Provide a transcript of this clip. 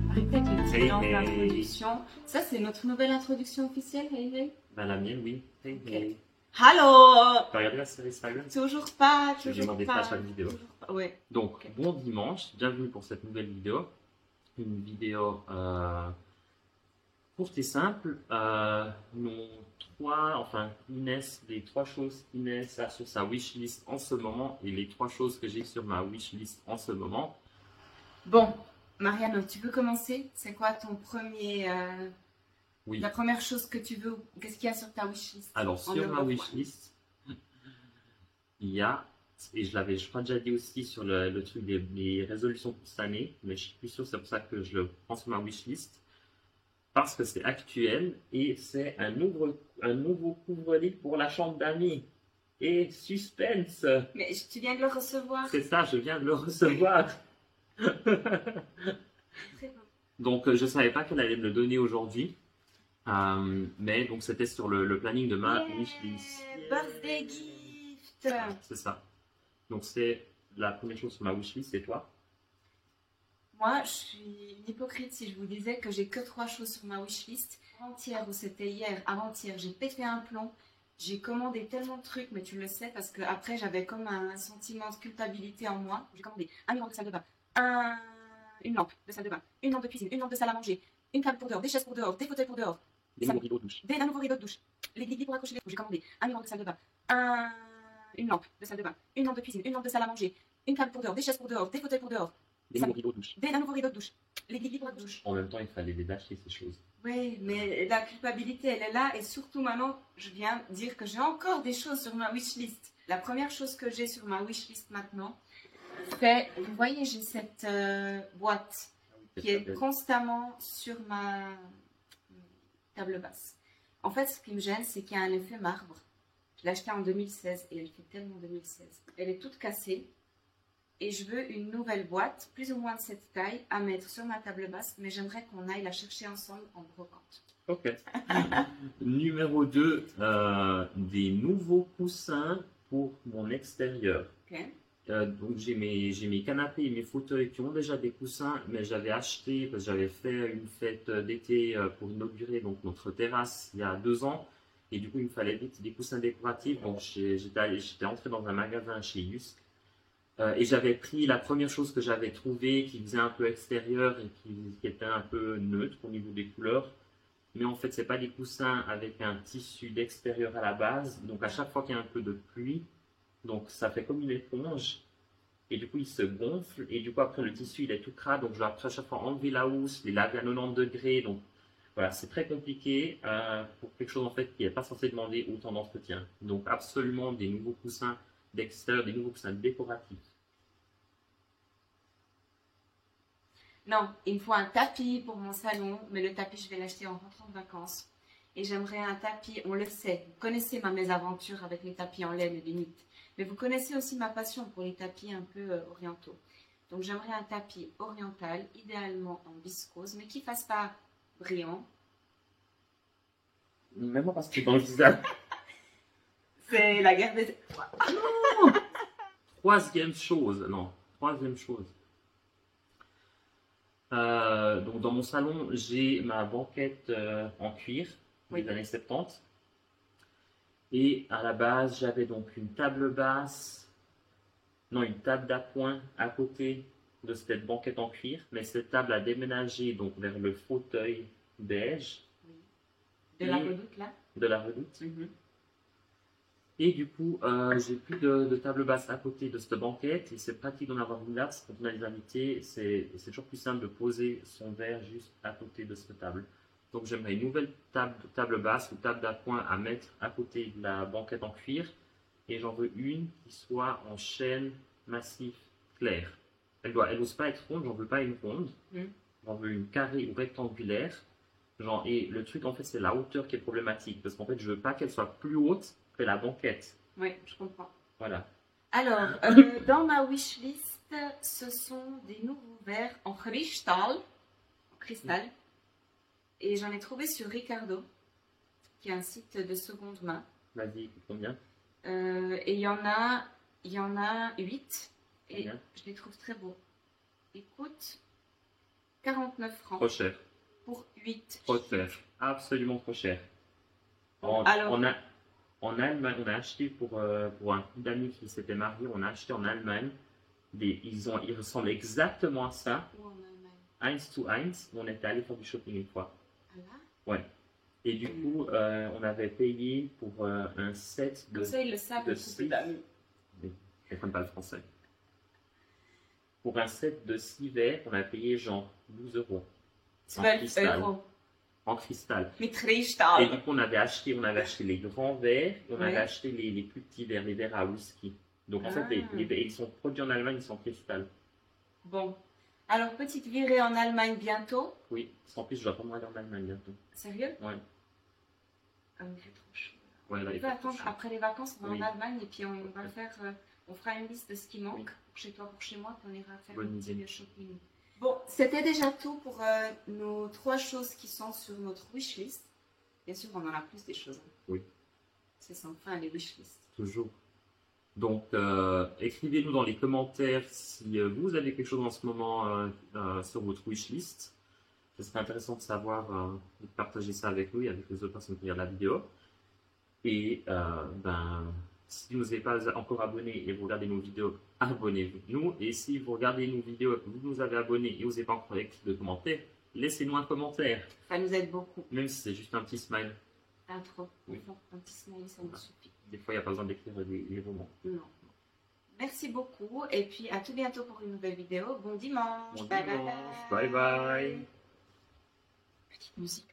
Arrêtez avec les Hey, différentes hey. introductions. Ça, c'est notre nouvelle introduction officielle, hey, hey. Ben, la mienne, oui. Hey, Ok. hey. Allô. Tu as regardé la série Silence? Toujours pas, Je toujours demandais pas. ça à chaque vidéo. Toujours pas. Ouais. Donc, Ok. bon dimanche, bienvenue pour cette nouvelle vidéo. Une vidéo courte et simple. Les trois choses qu'Inès a sur sa wishlist en ce moment et les trois choses que j'ai sur ma wishlist en ce moment. Bon, Mariano, tu veux commencer? C'est quoi ton premier, Oui. la première chose que tu veux? Qu'est-ce qu'il y a sur ta wishlist? Alors, En sur number ma one. wishlist, il y a, et je crois déjà dit aussi sur le truc des résolutions pour cette année, mais je suis plus sûr, c'est pour ça que je le prends sur ma wishlist, parce que c'est actuel et c'est un nouveau couvre-lit pour la chambre d'amis. Et suspense! Mais tu viens de le recevoir. C'est ça, je viens de le recevoir. Très bon. Donc, je ne savais pas qu'elle allait me le donner aujourd'hui, mais donc c'était sur le planning de ma Yeah, wishlist. birthday gift. C'est ça. Donc, c'est la première chose sur ma wishlist, c'est toi. Moi, je suis une hypocrite si je vous disais que j'ai que 3 choses sur ma wishlist. Avant-hier, ou c'était hier, avant-hier, j'ai pété un plomb. J'ai commandé tellement de trucs, mais tu le sais, parce que après j'avais comme un sentiment de culpabilité en moi. J'ai commandé un miroir de salle de bain, une lampe de salle de bain, une lampe de cuisine, une lampe de salle à manger, une table pour dehors, des chaises pour dehors, des fauteuils pour dehors, Des nouveaux rideaux de douche. un nouveau rideau de douche, les guigui pour accrocher les trous. J'ai commandé un miroir de salle de bain, une lampe de salle de bain, une lampe de cuisine, une lampe de salle à manger, une table pour dehors, des chaises pour dehors, des fauteuils pour dehors, Des nouveaux rideaux de douche. un nouveau rideau de douche, les guigui pour la douche. En même temps, il fallait les lâcher, ces choses. Oui, mais la culpabilité, elle est là. Et surtout maintenant, je viens dire que j'ai encore des choses sur ma wishlist. La première chose que j'ai sur ma wishlist maintenant, c'est, vous voyez, j'ai cette boîte qui est constamment sur ma table basse. En fait, ce qui me gêne, c'est qu'il y a un effet marbre. Je l'ai achetée en 2016 et elle fait tellement 2016. Elle est toute cassée. Et je veux une nouvelle boîte, plus ou moins de cette taille, à mettre sur ma table basse, mais j'aimerais qu'on aille la chercher ensemble en brocante. Ok. Numéro 2, des nouveaux coussins pour mon extérieur. Ok. Donc j'ai mes canapés et mes fauteuils qui ont déjà des coussins, mais j'avais acheté, parce que j'avais fait une fête d'été pour inaugurer donc, notre terrasse il y a 2 ans. Et du coup, il me fallait vite des coussins décoratifs. Donc j'étais entré dans un magasin chez Yusk. Et j'avais pris la première chose que j'avais trouvée qui faisait un peu extérieur et qui était un peu neutre au niveau des couleurs. Mais en fait, c'est pas des coussins avec un tissu d'extérieur à la base. Donc à chaque fois qu'il y a un peu de pluie, donc ça fait comme une éponge. Et du coup, il se gonfle. Et du coup, après, le tissu, il est tout crade. Donc je dois après à chaque fois enlever la housse, les laver à 90 degrés. Donc voilà, c'est très compliqué pour quelque chose en fait qui n'est pas censé demander autant d'entretien. Donc absolument des nouveaux coussins d'extérieur, des nouveaux coussins décoratifs. Non, il me faut un tapis pour mon salon, mais le tapis, je vais l'acheter en rentrant de vacances. Et j'aimerais un tapis, on le sait, vous connaissez ma mésaventure avec les tapis en laine limite. Mais vous connaissez aussi ma passion pour les tapis un peu orientaux. Donc j'aimerais un tapis oriental, idéalement en viscose, mais qui ne fasse pas brillant. Même moi, parce que dans le visage. C'est la guerre des... Troisième chose. Donc dans mon salon, j'ai ma banquette en cuir des années 70. Et à la base, j'avais donc une table d'appoint à côté de cette banquette en cuir. Mais cette table a déménagé donc vers le fauteuil beige. De la redoute là. De la redoute. Et du coup, j'ai plus de table basse à côté de cette banquette et c'est pratique d'en avoir une là parce que quand on a des invités, c'est toujours plus simple de poser son verre juste à côté de cette table. Donc j'aimerais une nouvelle table basse ou table d'appoint à mettre à côté de la banquette en cuir et j'en veux une qui soit en chêne massif clair. Elle n'ose pas être ronde, j'en veux pas une ronde, j'en veux une carrée ou rectangulaire. Et le truc en fait c'est la hauteur qui est problématique parce qu'en fait je veux pas qu'elle soit plus haute que la banquette. Oui, je comprends. Voilà. Alors, dans ma wishlist, ce sont des nouveaux verres en cristal. Et j'en ai trouvé sur Ricardo, qui est un site de seconde main. Vas-y, combien? Et il y en a 8. Et Combien? je les trouve très beaux. Ils coûtent 49 francs. Trop cher. Pour 8. Trop cher. Absolument trop cher. Alors, En Allemagne, on a acheté pour un couple d'amis qui s'était marié, on a acheté en Allemagne. Ils ressemblent exactement à ça. où en Allemagne? 1 to 1. On était allé faire du shopping une fois. Ah là? Ouais. Et du coup, on avait payé pour un set de. Comme ça, ils le savent, de le couple six- d'amis. Ils ne comprennent pas le français. Pour un set de 6 verres, on a payé genre 12 euros. En 12 cristal. euros. En cristal. Mit Et du Kristall. coup, on avait acheté les grands verres et on Ouais. avait acheté les plus petits verres, les verres à whisky. Donc en fait, Ah. les verres, ils sont produits en Allemagne, ils sont en cristal. Bon. Alors, petite virée en Allemagne bientôt. Oui, en plus, je dois pas aller en Allemagne bientôt. Sérieux? Ouais. Ah, il fait trop chaud. Ouais, là, On il va fait trop attendre chaud. après les vacances, on va Oui. en Allemagne et puis on va faire, on fera une liste de ce qui manque Oui. pour chez toi, pour chez moi, puis on ira faire Bonne un petit idée. shopping. Bon, c'était déjà tout pour nos 3 choses qui sont sur notre wishlist. Bien sûr, on en a plus des choses. Hein. Oui. C'est sans fin les wishlists. Toujours. Donc, écrivez-nous dans les commentaires si vous avez quelque chose en ce moment sur votre wishlist. Ce serait intéressant de savoir, de partager ça avec nous et avec les autres personnes qui regardent la vidéo. Et si vous n'êtes pas encore abonné et vous regardez nos vidéos, abonnez-vous. Et si vous regardez nos vidéos, vous nous avez abonné et vous n'avez pas encore écrit de commentaire, laissez-nous un commentaire. Ça nous aide beaucoup. Même si c'est juste un petit smile. Un trop. Oui. Enfin, un petit smiley, ça nous suffit. Des fois, il n'y a pas besoin d'écrire des romans. Non. Merci beaucoup et puis à tout bientôt pour une nouvelle vidéo. Bon dimanche. Bon dimanche. Bye bye. Petite musique.